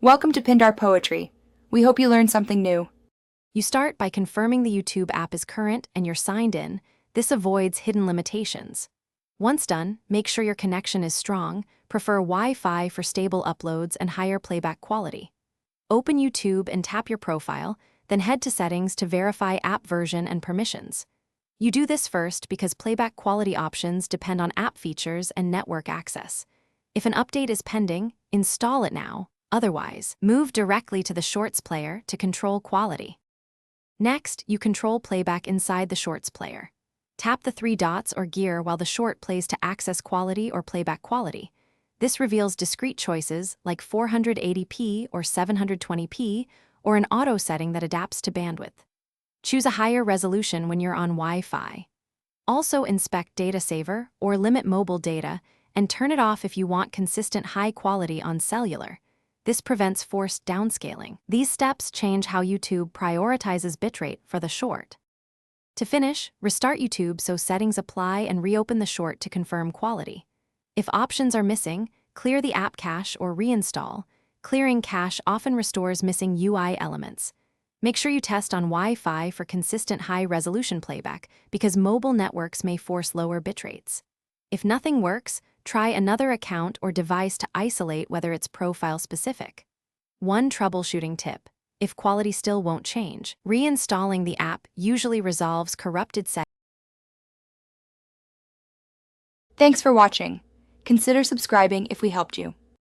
Welcome to Pindar Poetry. We hope you learned something new. You start by confirming the YouTube app is current and you're signed in. This avoids hidden limitations. Once done, make sure your connection is strong. Prefer Wi-Fi for stable uploads and higher playback quality. Open YouTube and tap your profile, then head to Settings to verify app version and permissions. You do this first because playback quality options depend on app features and network access. If an update is pending, install it now. Otherwise, move directly to the Shorts player to control quality. Next, you control playback inside the Shorts player. Tap the three dots or gear while the short plays to access quality or playback quality. This reveals discrete choices like 480p or 720p, or an auto setting that adapts to bandwidth. Choose a higher resolution when you're on Wi-Fi. Also inspect Data Saver or limit mobile data, and turn it off if you want consistent high quality on cellular. This prevents forced downscaling. These steps change how YouTube prioritizes bitrate for the short. To finish, restart YouTube so settings apply and reopen the short to confirm quality. If options are missing, clear the app cache or reinstall. Clearing cache often restores missing UI elements. Make sure you test on Wi-Fi for consistent high-resolution playback because mobile networks may force lower bitrates. If nothing works, try another account or device to isolate whether it's profile-specific. One troubleshooting tip: if quality still won't change, reinstalling the app usually resolves corrupted settings. Thanks for watching. Consider subscribing if we helped you.